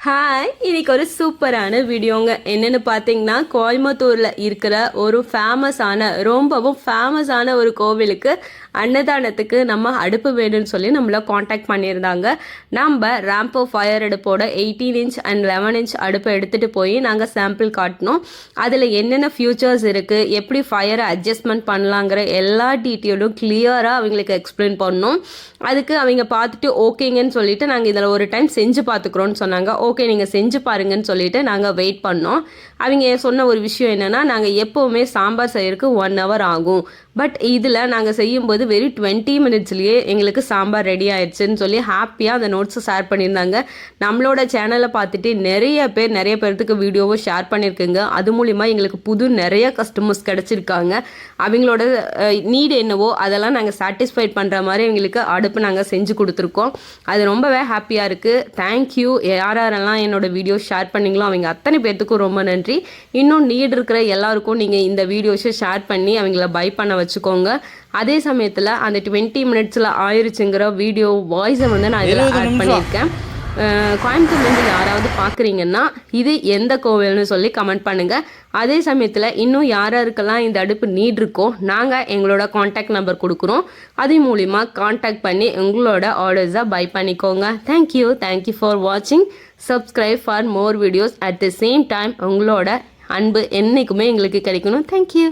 Hi, இன்னைக்கு ஒரு சூப்பரான வீடியோங்க. என்னென்னு பார்த்தீங்கன்னா, கோயம்புத்தூரில் இருக்கிற ஒரு ரொம்பவும் ஃபேமஸான ஒரு கோவிலுக்கு அன்னதானத்துக்கு நம்ம அடுப்பு வேணும்னு சொல்லி நம்மளை காண்டாக்ட் பண்ணியிருந்தாங்க. நம்ம ரேம்போ ஃபயர் அடுப்போட 18 இன்ச் அண்ட் 11 இன்ச் அடுப்பை எடுத்துகிட்டு போய் நாங்கள் சாம்பிள் காட்டினோம். அதில் என்னென்ன ஃபியூச்சர்ஸ் இருக்குது, எப்படி ஃபயரை அட்ஜஸ்ட்மெண்ட் பண்ணலாங்கிற எல்லா டீட்டெயிலும் கிளியராக அவங்களுக்கு எக்ஸ்பிளைன் பண்ணோம். அதுக்கு அவங்க பார்த்துட்டு ஓகேங்கன்னு சொல்லிட்டு நாங்கள் இதில் ஒரு டைம் செஞ்சு பார்த்துக்குறோன்னு சொன்னாங்க. ஓகே, நீங்கள் செஞ்சு பாருங்கன்னு சொல்லிட்டு நாங்கள் வெயிட் பண்ணோம். அவங்க சொன்ன ஒரு விஷயம் என்னென்னா, நாங்கள் எப்போவுமே சாம்பார் செய்யறதுக்கு 1 hour ஆகும், பட் இதில் நாங்கள் செய்யும்போது வெறும் 20 மினிட்ஸ்லேயே எங்களுக்கு சாம்பார் ரெடி ஆயிடுச்சுன்னு சொல்லி ஹாப்பியாக அந்த நோட்ஸை ஷேர் பண்ணியிருந்தாங்க. நம்மளோட சேனலை பார்த்துட்டு நிறைய பேர்த்துக்கு வீடியோவும் ஷேர் பண்ணியிருக்குங்க. அது மூலிமா எங்களுக்கு நிறைய கஸ்டமர்ஸ் கிடச்சிருக்காங்க. அவங்களோட நீட் என்னவோ அதெல்லாம் நாங்கள் சாட்டிஸ்ஃபைட் பண்ணுற மாதிரி எங்களுக்கு அடுப்பு நாங்கள் செஞ்சு கொடுத்துருக்கோம். அது ரொம்பவே ஹாப்பியாக இருக்குது. தேங்க்யூ. யாரெல்லாம் என்னோட வீடியோ ஷேர் பண்ணிங்களோ அவங்க அத்தனை பேர்த்துக்கும் ரொம்ப நன்றி. இன்னும் நீட் இருக்கிற எல்லாருக்கும் நீங்கள் இந்த வீடியோஸை ஷேர் பண்ணி அவங்கள பை பண்ண வச்சுக்கோங்க. அதே சமயத்தில் அந்த 20 மினிட்ஸில் ஆயிடுச்சுங்கிற வீடியோ வாய்ஸை நான் இதில் ஆட் பண்ணியிருக்கேன். கோயம்புத்தூர்லேருந்து யாராவது பார்க்குறீங்கன்னா இது எந்த கோவில்னு சொல்லி கமெண்ட் பண்ணுங்கள். அதே சமயத்தில் இன்னும் யாருக்கெல்லாம் இந்த அடுப்பு நீட் இருக்கோ நாங்கள் எங்களோட காண்டாக்ட் நம்பர் கொடுக்குறோம். அது மூலிமா காண்டாக்ட் பண்ணி உங்களோட ஆர்டர்ஸை பை பண்ணிக்கோங்க. தேங்க்யூ ஃபார் வாட்சிங். Subscribe for more videos. At the same time உங்களோட அன்பு என்றைக்குமே எங்களுக்கு கிடைக்கணும். தேங்க்யூ.